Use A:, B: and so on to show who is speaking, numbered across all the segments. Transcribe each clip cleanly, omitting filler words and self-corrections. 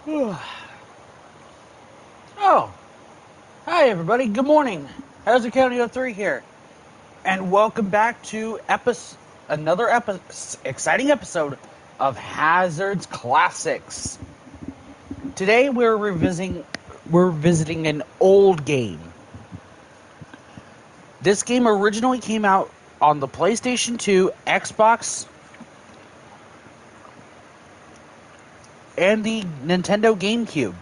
A: Oh, hi everybody. Good morning. Hazzard County 03 here, and welcome back to another exciting episode of Hazzard's Classics. Today we're visiting an old game. This game originally came out on the PlayStation 2, Xbox, and the Nintendo GameCube.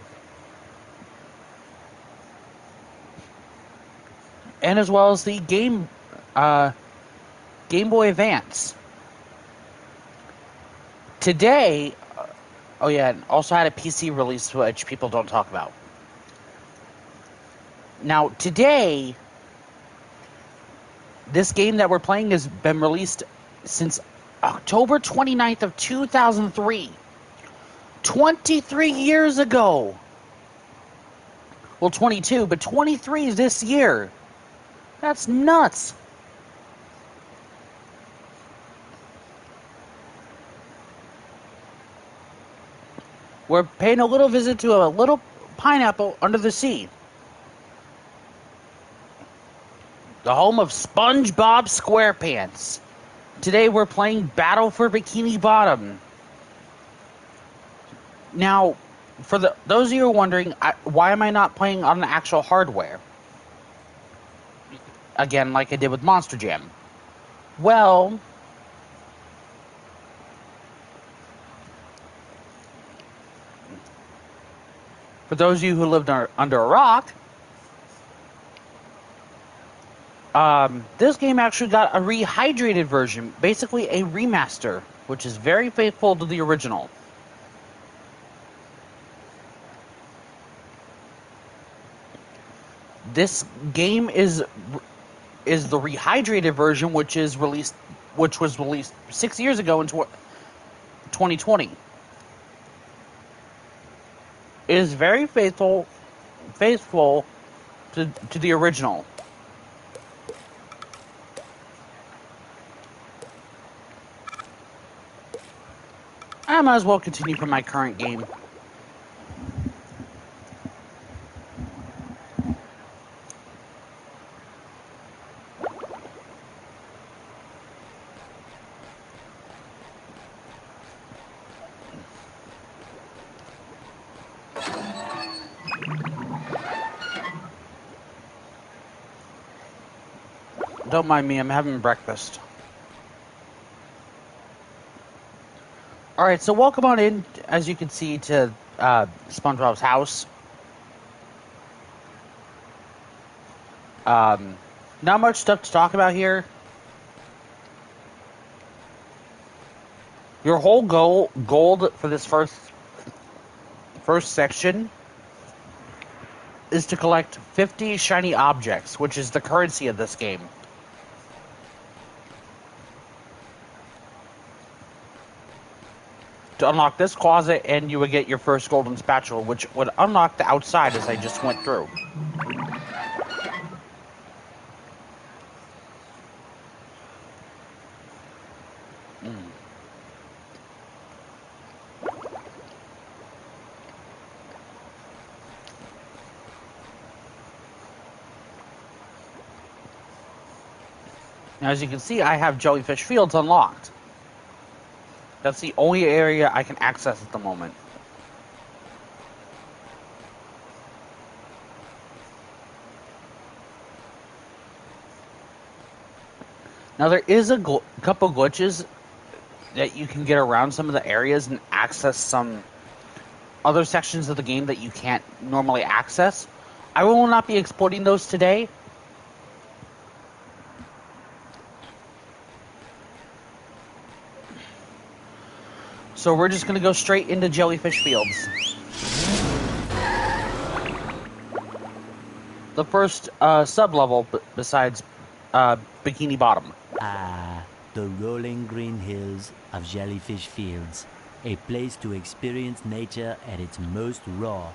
A: And as well as the Game Boy Advance. Today, oh yeah, and also had a PC release which people don't talk about. Now, today, this game that we're playing has been released since October 29th of 2003. 23 years ago. Well, 22, but 23 this year. That's nuts. We're paying a little visit to a little pineapple under the sea. The home of SpongeBob Squarepants. Today we're playing Battle for Bikini Bottom. Now, for those of you who are wondering, why am I not playing on the actual hardware? Again, like I did with Monster Jam. Well, for those of you who lived under a rock, this game actually got a rehydrated version, basically a remaster, which is very faithful to the original. This game is the rehydrated version, which was released 6 years ago in 2020. It is very faithful to the original. I might as well continue from my current game. Don't mind me, I'm having breakfast. Alright, so welcome on in, as you can see, to SpongeBob's house. Not much stuff to talk about here. Your whole goal for this first section is to collect 50 shiny objects, which is the currency of this game. To unlock this closet, and you would get your first golden spatula, which would unlock the outside as I just went through. Now, as you can see, I have Jellyfish Fields unlocked. That's the only area I can access at the moment. Now, there is a couple glitches that you can get around some of the areas and access some other sections of the game that you can't normally access. I will not be exploiting those today. So we're just going to go straight into Jellyfish Fields. The first sub-level besides Bikini Bottom.
B: The rolling green hills of Jellyfish Fields. A place to experience nature at its most raw,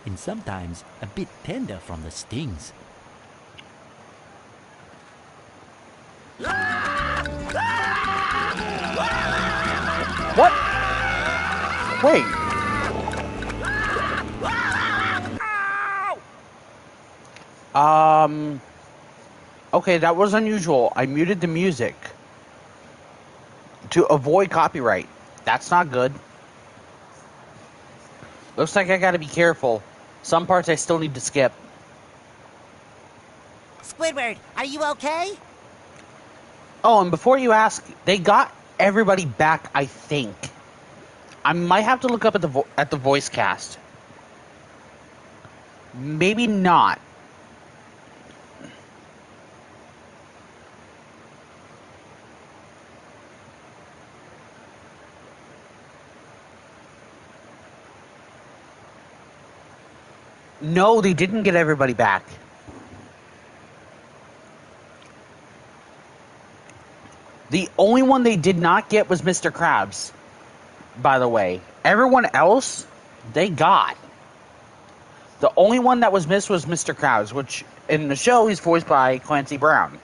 B: and sometimes a bit tender from the stings.
A: What? Wait. Okay, that was unusual. I muted the music to avoid copyright. That's not good. Looks like I gotta be careful. Some parts I still need to skip.
C: Squidward, are you okay?
A: Oh, and before you ask, they got everybody back, I think. I might have to look up at the voice cast. Maybe not. No, they didn't get everybody back. The only one they did not get was Mr. Krabs, by the way. Everyone else, they got. The only one that was missed was Mr. Krabs, which in the show he's voiced by Clancy Brown.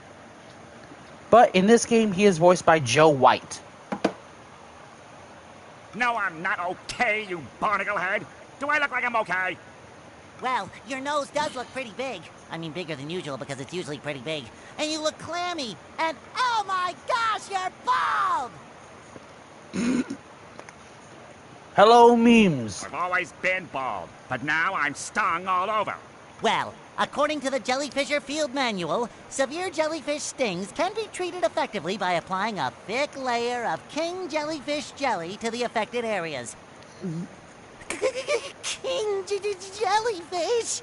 A: But in this game, he is voiced by Joe White.
D: No, I'm not okay, you barnacle head. Do I look like I'm okay?
C: Well, your nose does look pretty big. I mean, bigger than usual because it's usually pretty big. And you look clammy. And oh my gosh, you're bald!
A: Hello, memes.
D: I've always been bald, but now I'm stung all over.
C: Well, according to the Jellyfisher Field Manual, severe jellyfish stings can be treated effectively by applying a thick layer of king jellyfish jelly to the affected areas. King jellyfish?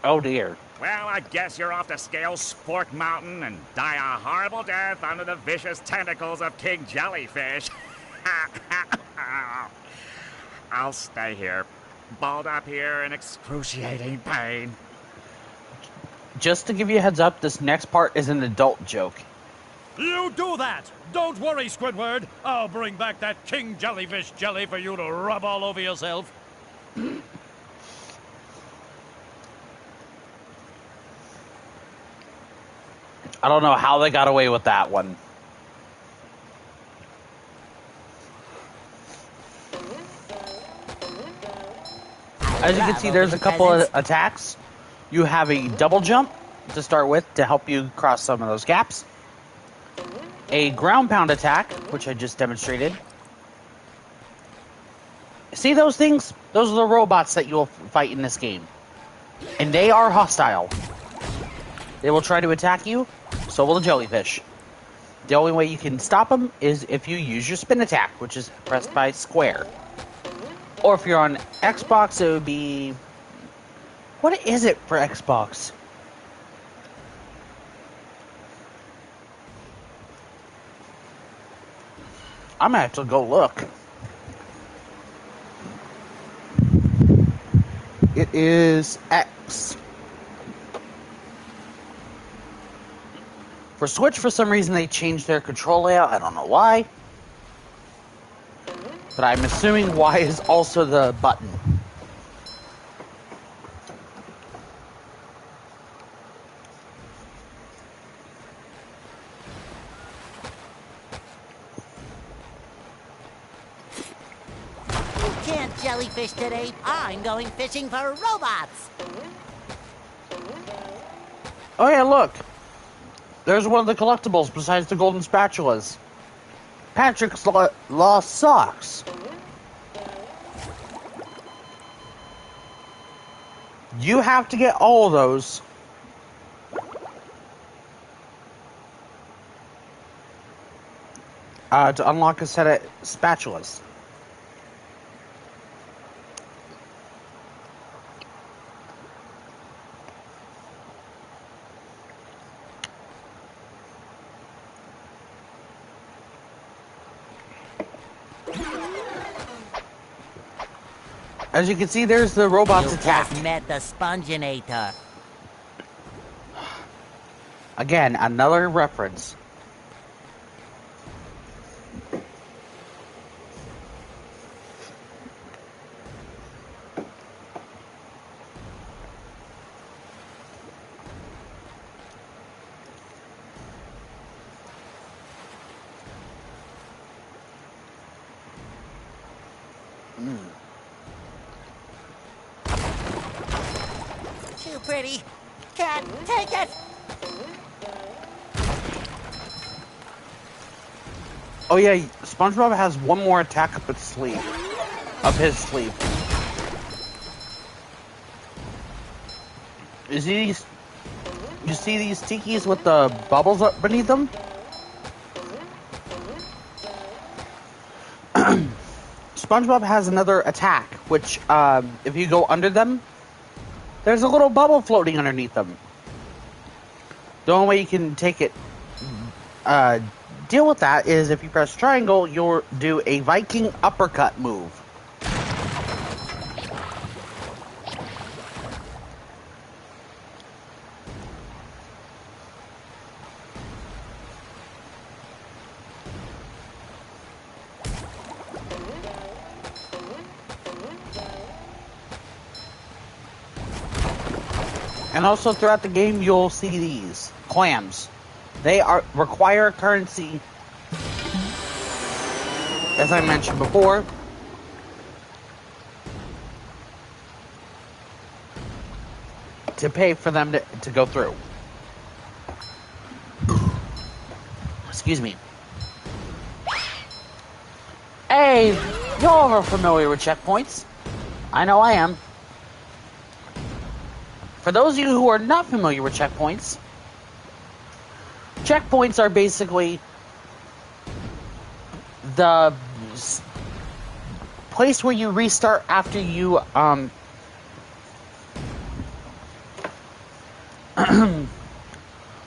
A: Oh dear.
D: Well, I guess you're off to scale Sport Mountain and die a horrible death under the vicious tentacles of King Jellyfish. I'll stay here, balled up here in excruciating pain.
A: Just to give you a heads up, this next part is an adult joke.
E: You do that! Don't worry, Squidward. I'll bring back that King Jellyfish jelly for you to rub all over yourself.
A: I don't know how they got away with that one. As you can see, there's a couple of attacks. You have a double jump to start with to help you cross some of those gaps. A ground pound attack, which I just demonstrated. See those things? Those are the robots that you'll fight in this game. And they are hostile. They will try to attack you, so will the jellyfish. The only way you can stop them is if you use your spin attack, which is pressed by square. Or if you're on Xbox, it would be... What is it for Xbox? I'm gonna have to go look. It is X. For Switch, for some reason, they changed their control layout. I don't know why. But I'm assuming Y is also the button.
C: You can't jellyfish today. I'm going fishing for robots.
A: Oh yeah, look. There's one of the collectibles besides the golden spatulas. Patrick's lost socks. You have to get all of those. To unlock a set of spatulas. As you can see, there's the robot's attack.
C: Just met the Sponginator.
A: Again, another reference.
C: Too pretty. Can't take it!
A: Oh yeah, SpongeBob has one more attack up his sleeve. Up his sleeve. You see these tikis with the bubbles up beneath them? SpongeBob has another attack, which, if you go under them, there's a little bubble floating underneath them. The only way you can take it, deal with that is if you press triangle, you'll do a Viking uppercut move. And also throughout the game, you'll see these clams. They require currency, as I mentioned before. To pay for them to go through. Excuse me. Hey, y'all are familiar with checkpoints. I know I am. For those of you who are not familiar with checkpoints, checkpoints are basically the place where you restart after you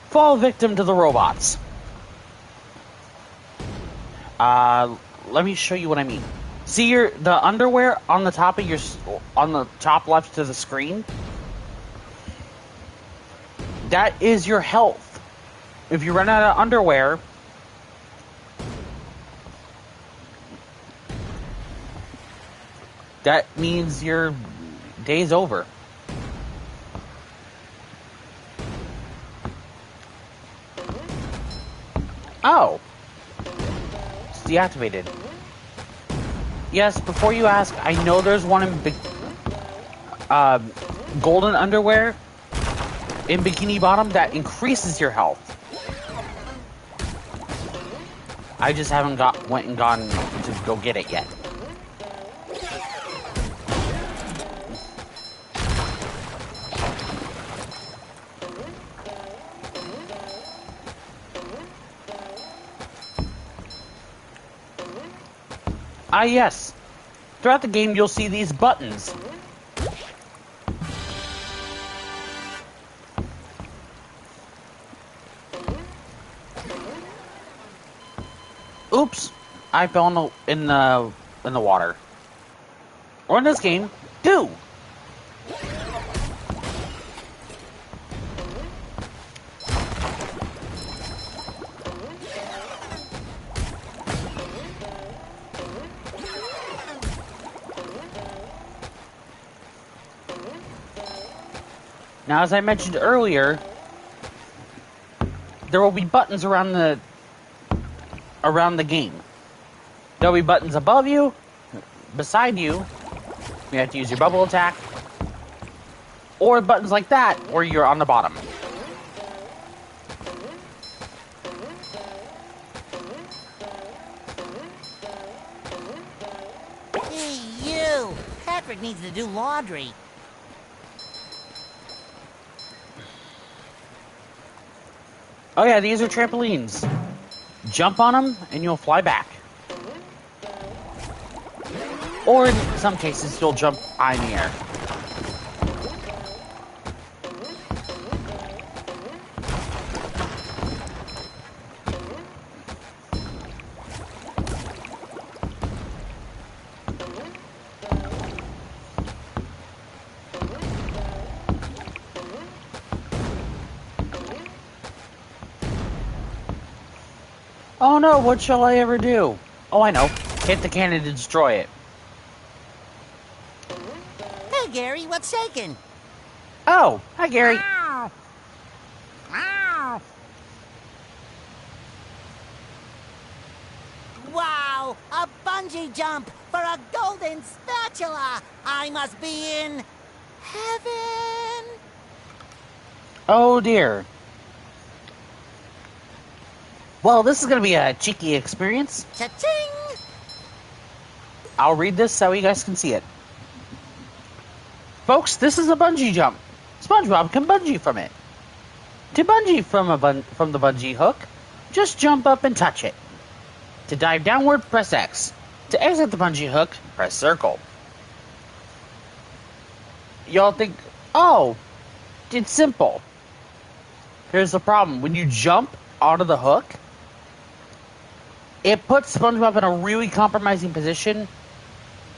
A: fall victim to the robots. Let me show you what I mean. See the underwear on the top of on the top left to the screen? That is your health. If you run out of underwear, that means your day's over. Oh. It's deactivated. Yes, before you ask, I know there's one in golden underwear in Bikini Bottom that increases your health. I just haven't went and gone to go get it yet. Ah, yes. Throughout the game, you'll see these buttons. Oops, I fell in the water. Or in this game, do. Now, as I mentioned earlier, there will be buttons around the game. There'll be buttons above you, beside you. You have to use your bubble attack. Or buttons like that, where you're on the bottom.
C: Hey, you! Patrick needs to do laundry.
A: Oh yeah, these are trampolines. Jump on them, and you'll fly back. Or in some cases, you'll jump high in the air. Oh no, what shall I ever do? Oh, I know. Hit the cannon to destroy it.
C: Hey, Gary, what's shaking?
A: Oh, hi, Gary.
C: Ow! Ow! Wow! A bungee jump for a golden spatula! I must be in heaven!
A: Oh dear. Well, this is going to be a cheeky experience.
C: Cha-ching!
A: I'll read this so you guys can see it. Folks, this is a bungee jump. SpongeBob can bungee from it. To bungee from the bungee hook, just jump up and touch it. To dive downward, press X. To exit the bungee hook, press circle. Y'all think, oh, it's simple. Here's the problem. When you jump out of the hook, it puts SpongeBob in a really compromising position,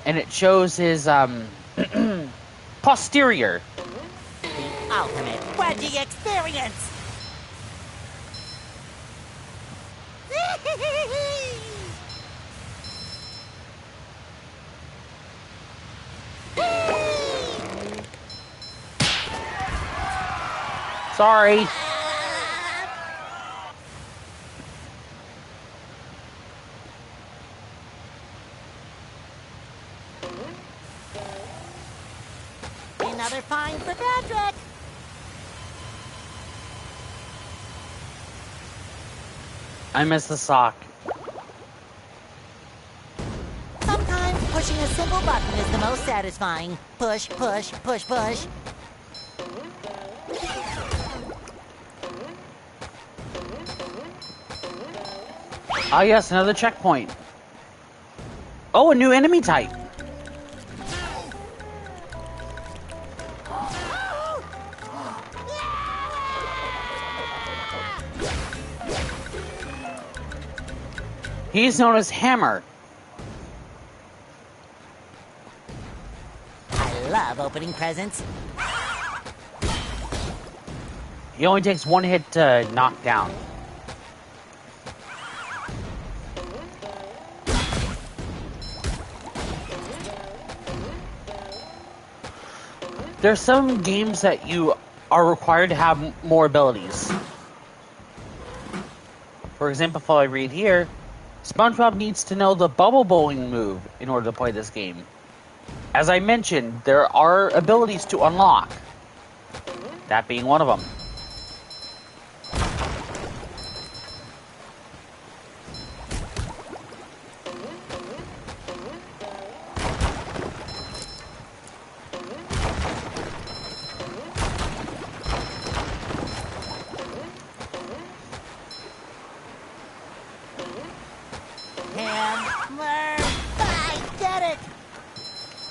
A: and it shows his posterior.
C: The ultimate wedgie experience!
A: Sorry.
C: Another fine for Patrick!
A: I missed the sock.
C: Sometimes pushing a simple button is the most satisfying. Push, push, push, push.
A: Ah, yes, another checkpoint. Oh, a new enemy type. He's known as Hammer.
C: I love opening presents.
A: He only takes one hit to knock down. There's some games that you are required to have more abilities. For example, if I read here, SpongeBob needs to know the bubble bowling move in order to play this game. As I mentioned, there are abilities to unlock. That being one of them.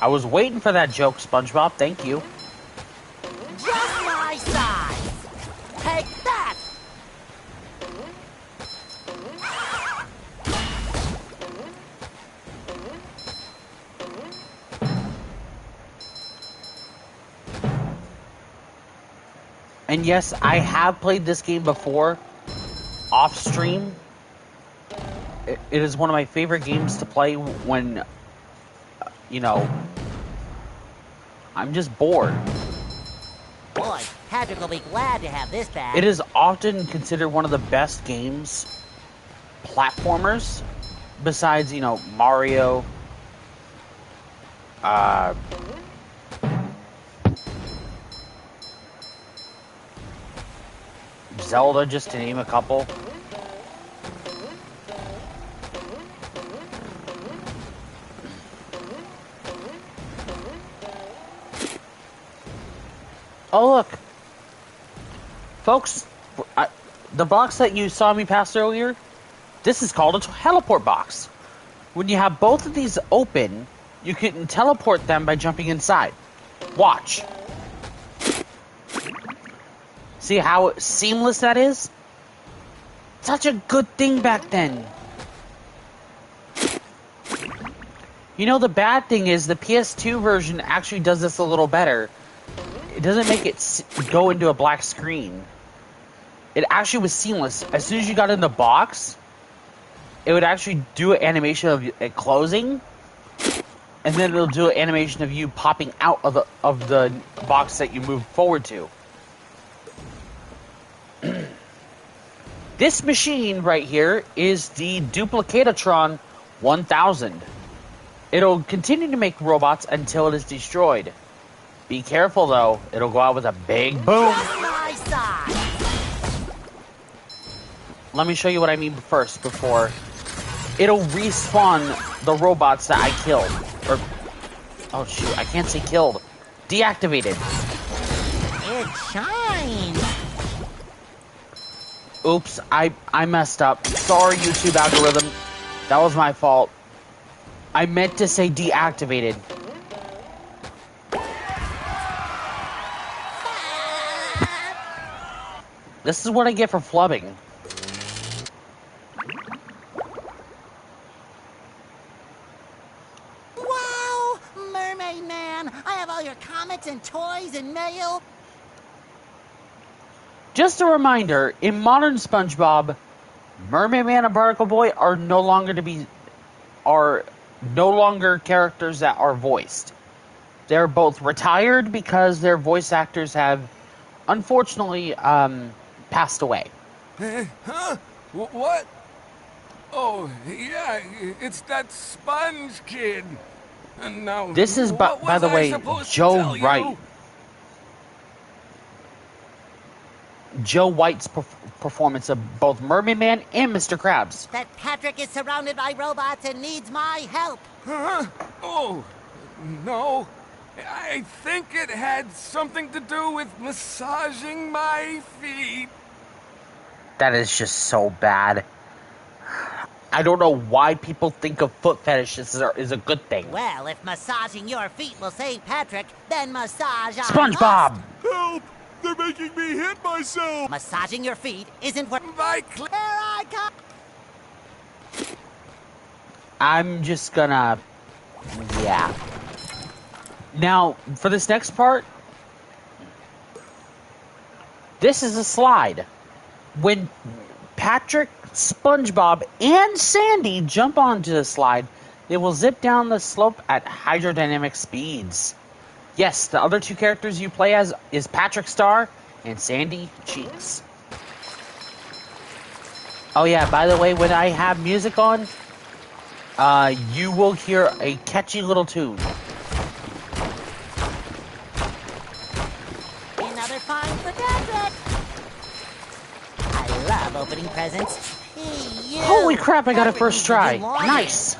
A: I was waiting for that joke, SpongeBob. Thank you.
C: Just my size. Take that.
A: And yes, I have played this game before, off stream. It is one of my favorite games to play when, you know, I'm just bored.
C: Boy, Patrick will be glad to have this back.
A: It is often considered one of the best games, platformers, besides, you know, Mario, Zelda, just to name a couple. Oh, look. Folks, the box that you saw me pass earlier, this is called a teleport box. When you have both of these open, you can teleport them by jumping inside. Watch. See how seamless that is? Such a good thing back then. You know, the bad thing is the PS2 version actually does this a little better. It doesn't make it go into a black screen. It actually was seamless. As soon as you got in the box, it would actually do an animation of it closing, and then it'll do an animation of you popping out of the box that you moved forward to. This machine right here is the Duplicatatron 1000. It'll continue to make robots until it is destroyed. Be careful though, it'll go out with a big boom.
C: Just my size.
A: Let me show you what I mean first before it'll respawn the robots that I killed. Or, oh shoot, I can't say killed. Deactivated.
C: It shines.
A: Oops, I messed up. Sorry, YouTube algorithm. That was my fault. I meant to say deactivated. This is what I get for flubbing.
C: Wow, Mermaid Man! I have all your comics and toys and mail.
A: Just a reminder, in modern SpongeBob, Mermaid Man and Barnacle Boy are no longer characters that are voiced. They're both retired because their voice actors have, unfortunately, passed away.
F: Huh? What? Oh, yeah, it's that Sponge Kid. And now,
A: This is,
F: what
A: by
F: was
A: the
F: I
A: way,
F: supposed to
A: Joe
F: tell you?
A: Wright. Joe White's performance of both Mermaid Man and Mr. Krabs.
C: That Patrick is surrounded by robots and needs my help.
F: Huh? Oh, no. I think it had something to do with massaging my feet.
A: That is just so bad. I don't know why people think of foot fetishes is a good thing.
C: Well, if massaging your feet will save Patrick, then massage I
A: SpongeBob!
C: must.
F: Help! They're making me hit myself!
C: Massaging your feet isn't what...
F: My
C: Here I come!
A: I'm just gonna... Yeah. Now, for this next part, this is a slide. When Patrick, SpongeBob, and Sandy jump onto the slide, they will zip down the slope at hydrodynamic speeds. Yes, the other two characters you play as is Patrick Star and Sandy Cheeks. Oh yeah, by the way, when I have music on, you will hear a catchy little tune.
C: Another find for Patrick! I love opening presents. Hey, you!
A: Holy crap, I got it first try.
C: Patrick needs to do
A: Nice!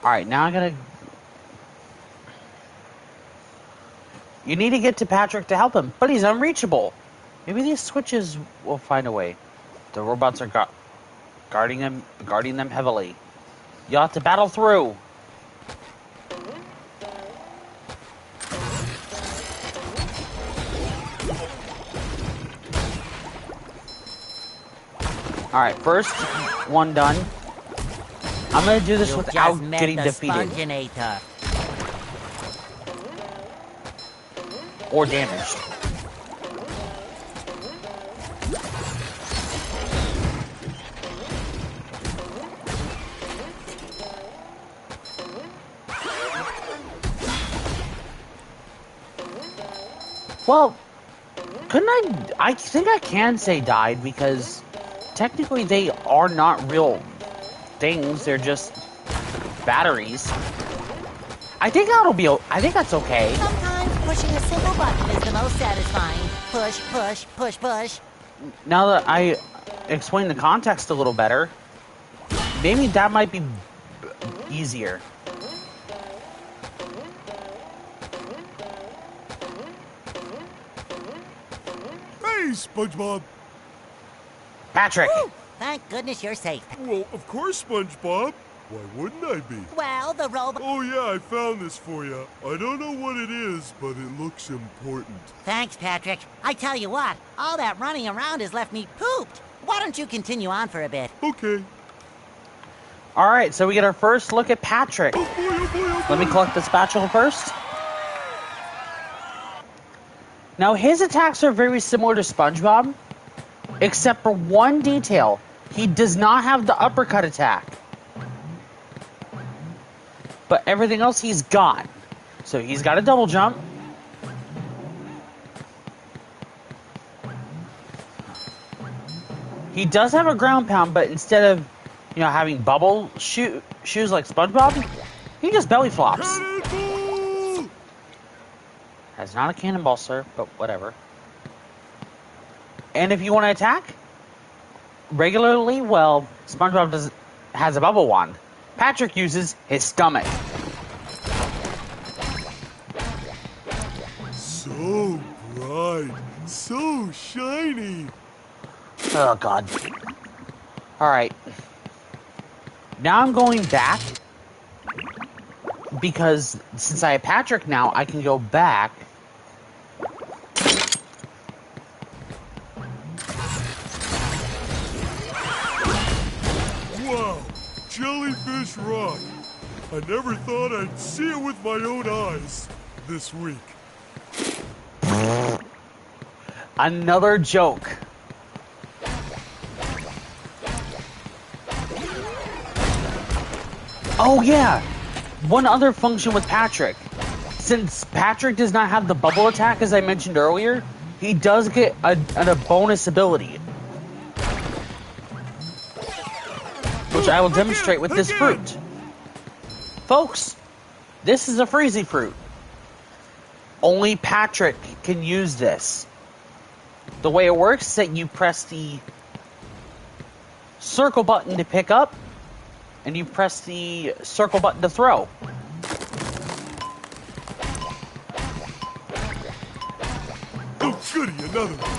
A: Alright, now I gotta... You need to get to Patrick to help him, but he's unreachable. Maybe these switches will find a way. The robots are guarding them heavily. You'll have to battle through. Alright, first one done. I'm gonna do this
C: You
A: without
C: just met
A: getting
C: the
A: defeated
C: Sponginator.
A: or damaged. Well, couldn't I think I can say died because technically they are not real things. They're just batteries. I think that's okay.
C: Sometimes pushing a simple button is the most satisfying. Push, push, push, push.
A: Now that I explain the context a little better, maybe that might be easier.
G: Hey, SpongeBob.
A: Patrick!
C: Woo! Thank goodness you're safe.
G: Well, of course, SpongeBob. Why wouldn't I be?
C: Well, the robot...
G: Oh, yeah, I found this for you. I don't know what it is, but it looks important.
C: Thanks, Patrick. I tell you what, all that running around has left me pooped. Why don't you continue on for a bit?
G: Okay.
A: Alright, so we get our first look at Patrick.
G: Oh, boy, oh, boy, oh, boy.
A: Let me collect the spatula first. Now, his attacks are very similar to SpongeBob, except for one detail. He does not have the uppercut attack. But everything else he's got. So he's got a double jump. He does have a ground pound, but instead of, having bubble shoes like SpongeBob, he just belly flops.
G: Cannonball!
A: That's not a cannonball, sir, but whatever. And if you want to attack regularly, well, SpongeBob has a bubble wand. Patrick uses his stomach.
G: So bright, so shiny.
A: Oh, God. Alright. Now I'm going back. Because since I have Patrick now, I can go back.
G: Wow, Jellyfish Rock. I never thought I'd see it with my own eyes this week.
A: Another joke. Oh, yeah. One other function with Patrick. Since Patrick does not have the bubble attack, as I mentioned earlier, he does get a bonus ability. Which I will demonstrate with this fruit. Folks, this is a freezy fruit. Only Patrick can use this. The way it works is that you press the circle button to pick up, and you press the circle button to throw.
G: Oh, goody, another one.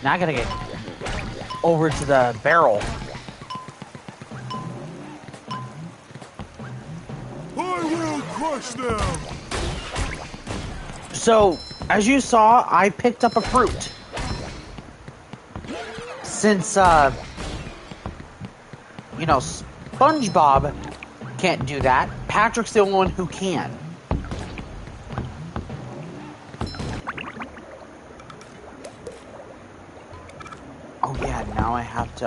A: Now I gotta get over to the barrel.
G: I will crush them.
A: So, as you saw, I picked up a fruit. Since, you know, SpongeBob can't do that, Patrick's the only one who can. Oh yeah, now I have to,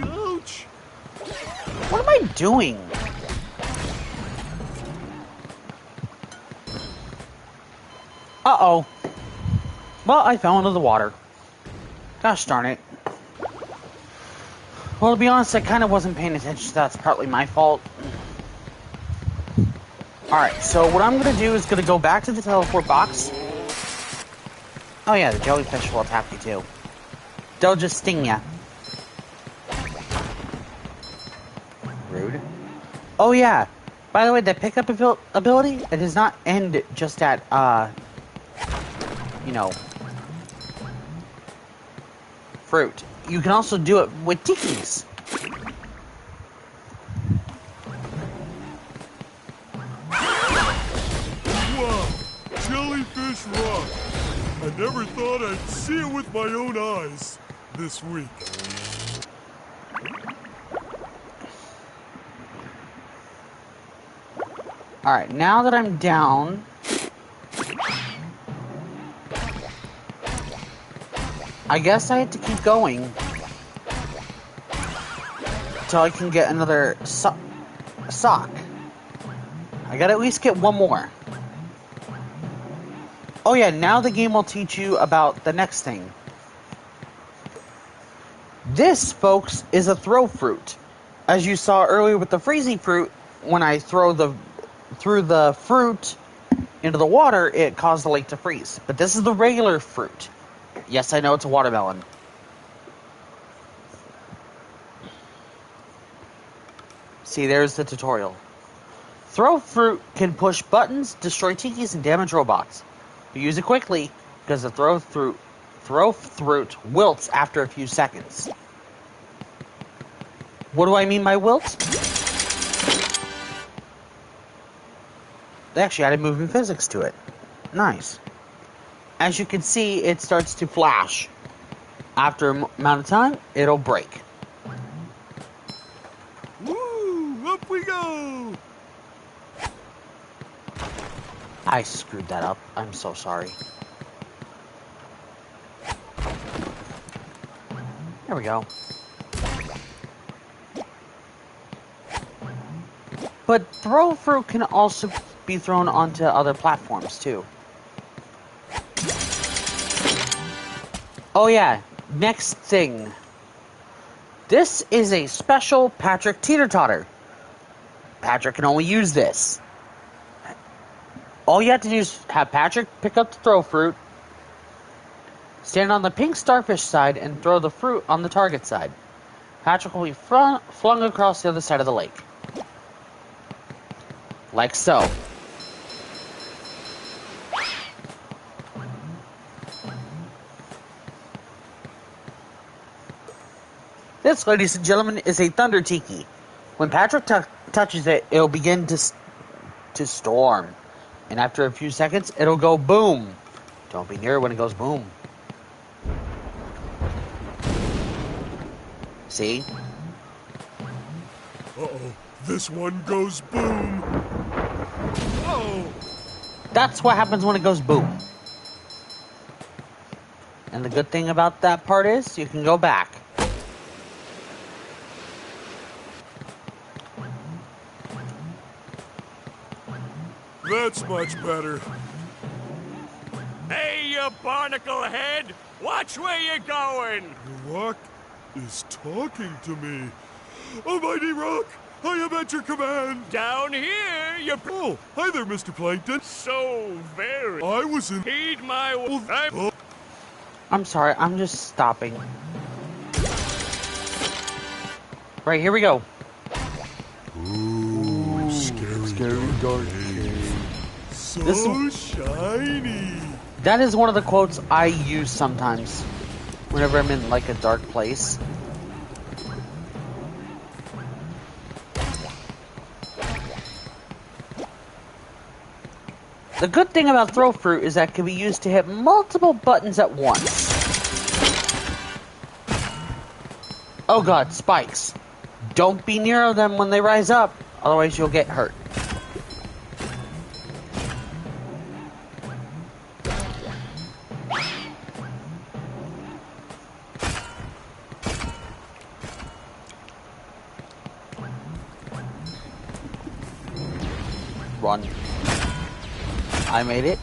G: Ouch.
A: what am I doing? Uh-oh. Well, I fell into the water. Gosh darn it. Well, to be honest, I kind of wasn't paying attention, so that's partly my fault. Alright, so what I'm going to do is going to go back to the teleport box. Oh yeah, the jellyfish will attack you too. They'll just sting ya. Rude. Oh yeah, by the way, the pickup ability, it does not end just at, you know, fruit. You can also do it with tikis.
G: Wow, Jellyfish Rock. I never thought I'd see it with my own eyes this week.
A: Alright, now that I'm down, I guess I have to keep going until I can get another sock. I gotta at least get one more. Oh yeah, now the game will teach you about the next thing. This, folks, is a throw fruit. As you saw earlier with the freezy fruit, when I threw the fruit into the water, it caused the lake to freeze. But this is the regular fruit. Yes, I know it's a watermelon. See, there's the tutorial. Throw fruit can push buttons, destroy tikis, and damage robots. But use it quickly, because the throw fruit wilts after a few seconds. What do I mean by wilt? They actually added moving physics to it. Nice. As you can see, it starts to flash. After an amount of time, it'll break.
G: Woo! Up we go!
A: I screwed that up. I'm so sorry. There we go. But throw fruit can also be thrown onto other platforms too. Oh yeah, next thing. This is a special Patrick teeter-totter. Patrick can only use this. All you have to do is have Patrick pick up the throw fruit, stand on the pink starfish side, and throw the fruit on the target side. Patrick will be flung across the other side of the lake. Like so. This, ladies and gentlemen, is a thunder tiki. When Patrick touches it, it'll begin to storm. And after a few seconds, it'll go boom. Don't be near when it goes boom. See?
G: Uh-oh, this one goes boom. Oh!
A: That's what happens when it goes boom. And the good thing about that part is, you can go back.
G: That's much better.
D: Hey, you barnacle head! Watch where you're going!
G: The rock is talking to me. Almighty Rock, I am at your command.
D: Down here, you...
G: Oh, hi there, Mr. Plankton.
D: So very...
G: I was in...
D: Heed my...
A: I'm sorry, I'm just stopping. Right, here we go.
G: Ooh, scary dark cave. So shiny.
A: That is one of the quotes I use sometimes. Whenever I'm in, like, a dark place. The good thing about throw fruit is that it can be used to hit multiple buttons at once. Oh god, spikes. Don't be near them when they rise up, otherwise you'll get hurt. Run. I made it.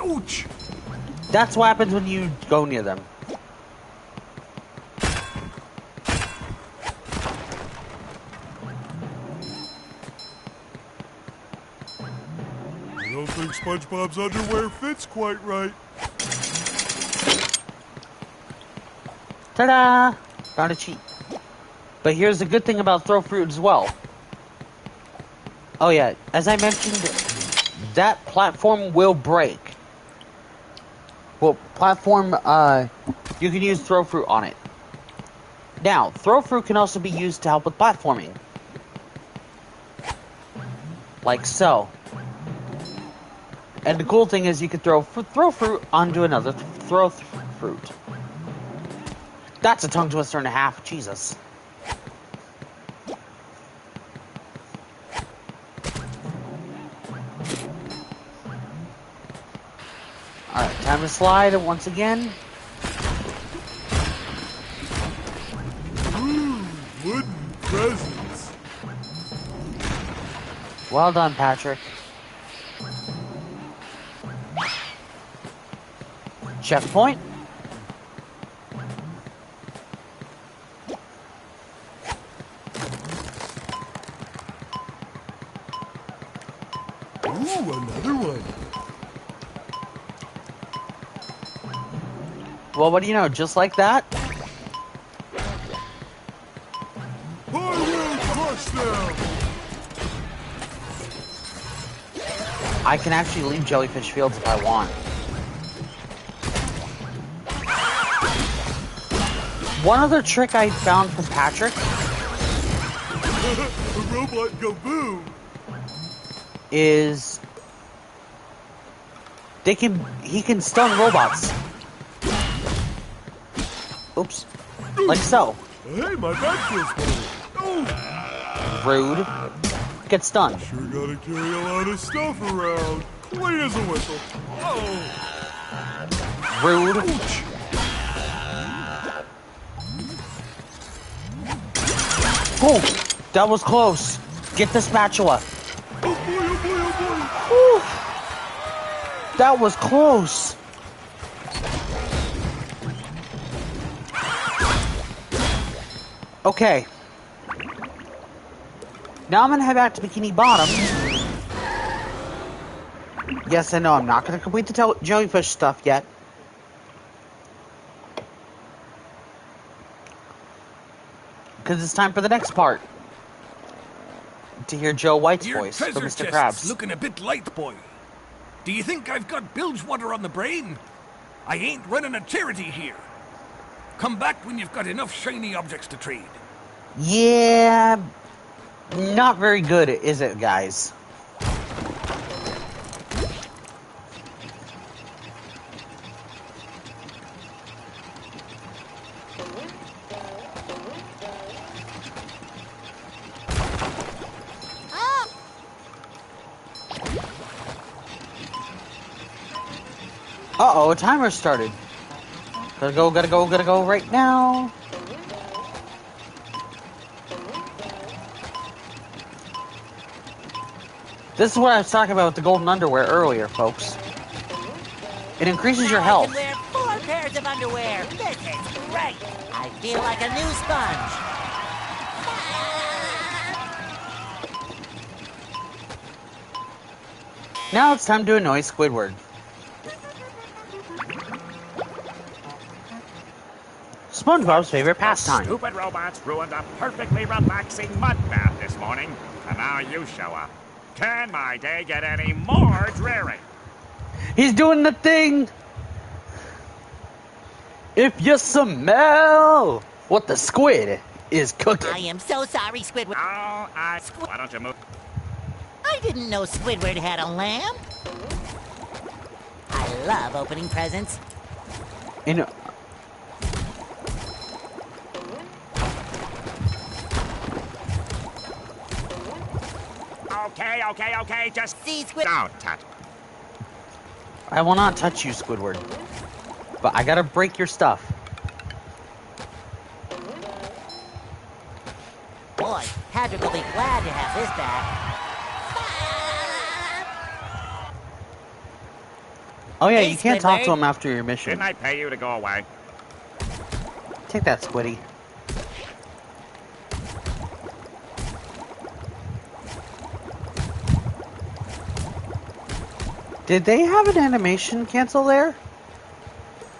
G: Ouch!
A: That's what happens when you go near them.
G: I don't think SpongeBob's underwear fits quite right.
A: Ta-da! Found a cheat. But here's the good thing about throw fruit as well. Oh yeah, as I mentioned, that platform will break. Well, platform, you can use throw fruit on it. Now, throw fruit can also be used to help with platforming. Like so. And the cool thing is you can throw fruit onto another throw fruit. That's a tongue twister and a half, Jesus. Alright, time to slide once again.
G: Ooh, wooden presents.
A: Well done, Patrick. Checkpoint.
G: Ooh, another one.
A: Well, what do you know? Just like that,
G: I will crush them.
A: I can actually leave Jellyfish Fields if I want. One other trick I found from Patrick
G: A robot go boom.
A: is he can stun robots. Oops. Like so.
G: Hey, my back feels better. Oh,
A: Rude. Get stunned.
G: sure gotta carry a lot of stuff around. Clean as a whistle. Oh,
A: Rude.
G: ouch.
A: Oh, that was close. Get the spatula.
G: Oh boy, oh boy, oh boy.
A: Whew. That was close. Okay. Now I'm gonna head back to Bikini Bottom. Yes, I know, I'm not gonna complete the jellyfish stuff yet. Because it's time for the next part. To hear Joe White's
F: Your
A: voice for
F: treasure
A: Mr.
F: chest's
A: Krabs.
F: looking a bit light, boy. Do you think I've got bilge water on the brain? I ain't running a charity here. Come back when you've got enough shiny objects to trade.
A: Yeah, not very good, is it, guys? Uh-oh, a timer started. Gotta go right now. This is what I was talking about with the golden underwear earlier, folks. It increases your health.
C: I can wear 4 pairs of underwear. This is great. I feel like a new sponge.
A: Now it's time to annoy Squidward. SpongeBob's favorite pastime.
D: Stupid robots ruined a perfectly relaxing mud bath this morning, and now you show up. Can my day get any more dreary?
A: He's doing the thing! If you smell what the squid is cooking.
C: I am so sorry, Squidward.
D: Why don't you move?
C: I didn't know Squidward had a lamp. I love opening presents.
A: In
D: Okay, just
C: See, Squid.
D: don't touch.
A: I will not touch you, Squidward. But I gotta break your stuff.
C: Boy, Hazzard will be glad to have this back.
A: Oh yeah,
C: Hey,
A: you can't talk to
C: Squidward.
A: him after your mission.
D: Didn't I pay you to go away?
A: Take that, Squiddy. Did they have an animation cancel there?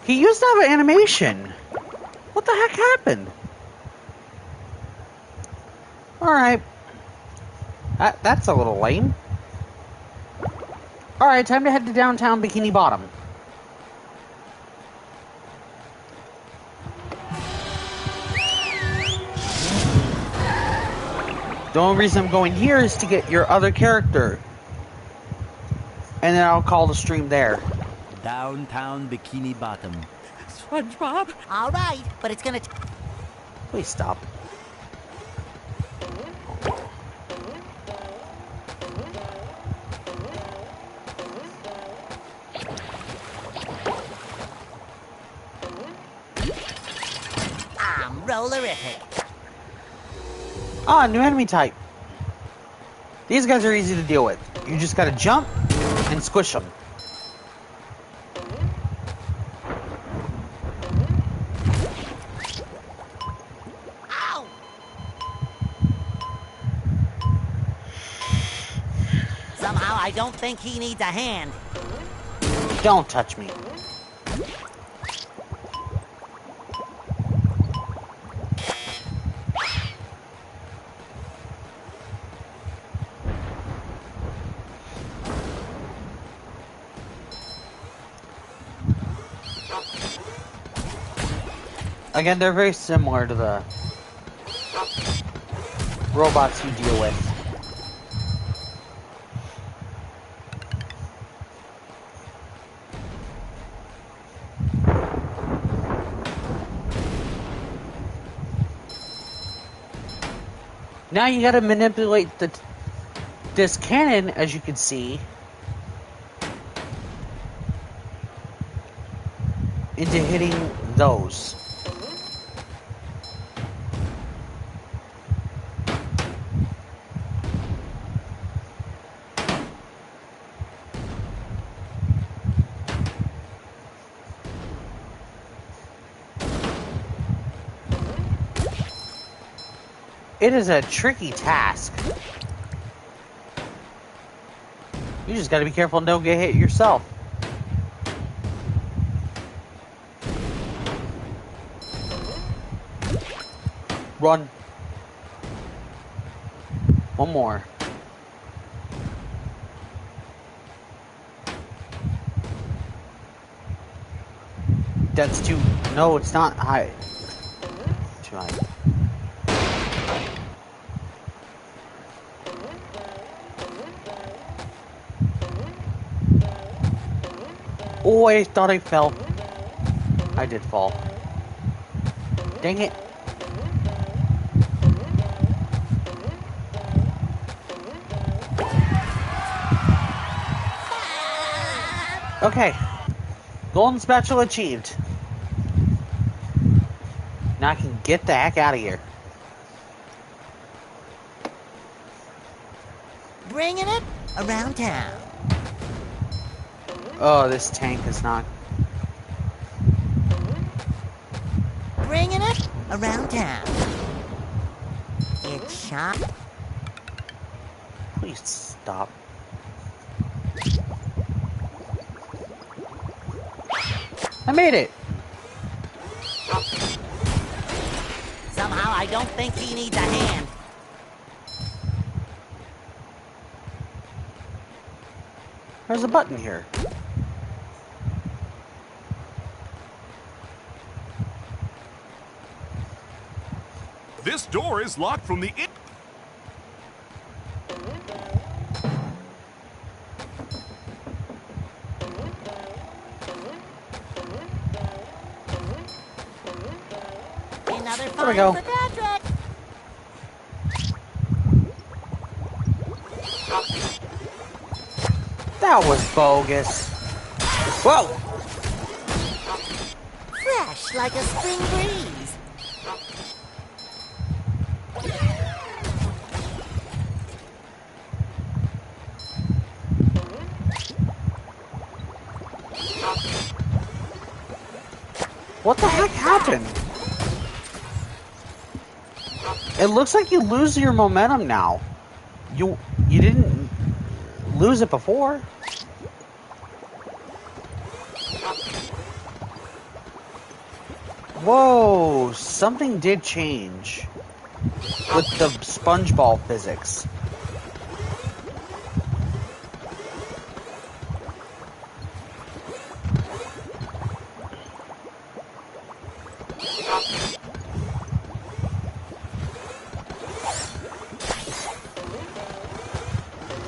A: He used to have an animation. What the heck happened? Alright. That's a little lame. Alright, time to head to downtown Bikini Bottom. The only reason I'm going here is to get your other character. And then I'll call the stream there.
B: Downtown Bikini Bottom.
C: SpongeBob? All right, but it's gonna...
A: Please stop.
C: I'm rollerific.
A: Ah, new enemy type. These guys are easy to deal with. You just gotta jump and squish them.
C: Ow! Somehow I don't think he needs a hand.
A: Don't touch me. Again, they're very similar to the robots you deal with. Now you gotta manipulate this cannon, as you can see, into hitting those. It is a tricky task. You just gotta be careful and don't get hit yourself. Run. One more. That's too... No, it's not high. Too high. Oh, I thought I fell. I did fall. Dang it. Okay. Golden spatula achieved. Now I can get the heck out of here.
C: Bringing it around town.
A: Oh, this tank is not...
C: Bringing it around town. It's shot.
A: Please stop. I made it.
C: Somehow I don't think he needs a hand.
A: There's a button here.
G: This door is locked from the
C: Another
A: There we go.
C: fire for Patrick.
A: That was bogus. Whoa!
C: Fresh like a spring breeze.
A: What the heck happened? It looks like you lose your momentum now. You didn't lose it before. Whoa, something did change with the SpongeBob physics.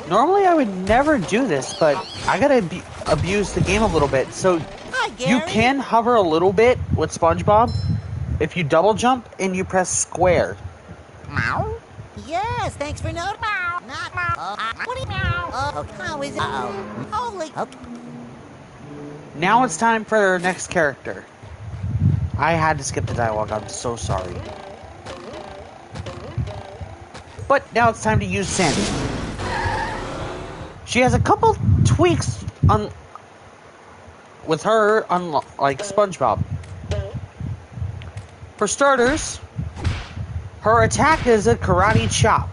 A: Normally I would never do this, but I gotta abuse the game a little bit. So
C: Hi, Gary.
A: you can hover a little bit with SpongeBob if you double jump and you press square.
C: Meow? Yes, thanks for noting. Meow. Not meow. What do you meow? Okay, how is it? Uh-oh. Holy. Okay.
A: Now it's time for our next character. I had to skip the dialogue, I'm so sorry. But now it's time to use Sandy. She has a couple tweaks with her, unlike SpongeBob. For starters, her attack is a karate chop.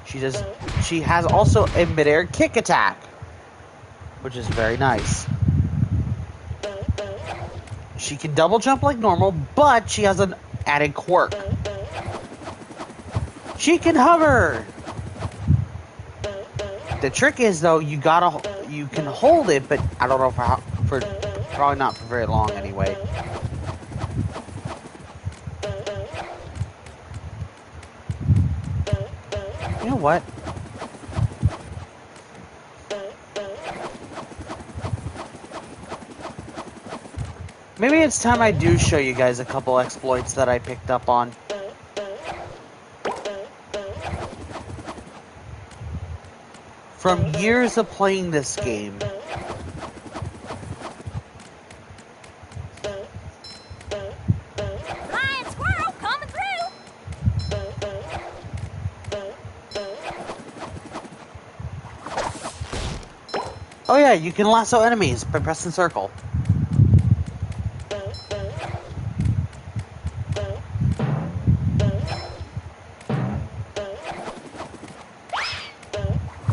A: She has also a midair kick attack, which is very nice. She can double jump like normal, but she has an added quirk. She can hover. The trick is, though, you can hold it, but I don't know for probably not for very long anyway. You know what? Maybe it's time I do show you guys a couple exploits that I picked up on. From years of playing this game.
H: Flying squirrel coming through.
A: Oh yeah, you can lasso enemies by pressing circle.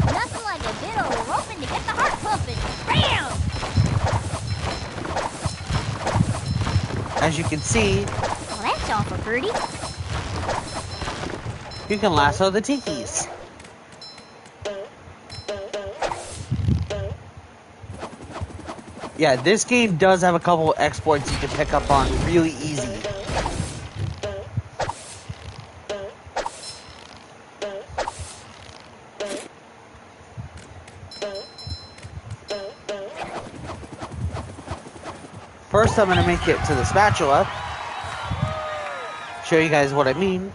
H: Nothing
A: As you can see,
H: Well, that's awful pretty.
A: you can lasso the tikis. Yeah, this game does have a couple exploits you can pick up on really easy. First, I'm going to make it to the spatula. Show you guys what I mean.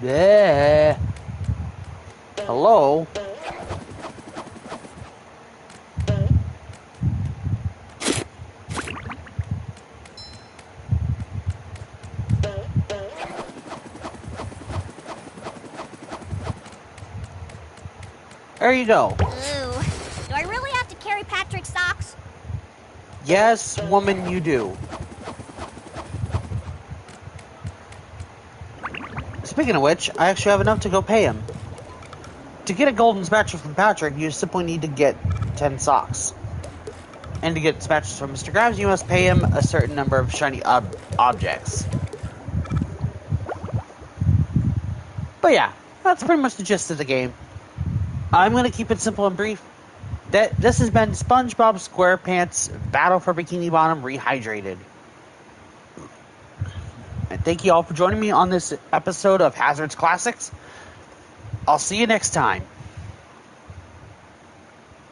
A: Yeah. Hello? There you go.
H: Ooh. Do I really have to carry Patrick's socks?
A: Yes, woman, you do. Speaking of which, I actually have enough to go pay him. To get a golden spatula from Patrick, you simply need to get 10 socks. And to get spatulas from Mr. Krabs, you must pay him a certain number of shiny objects. But yeah, that's pretty much the gist of the game. I'm going to keep it simple and brief. This has been SpongeBob SquarePants Battle for Bikini Bottom Rehydrated. And thank you all for joining me on this episode of Hazzard's Classics. I'll see you next time.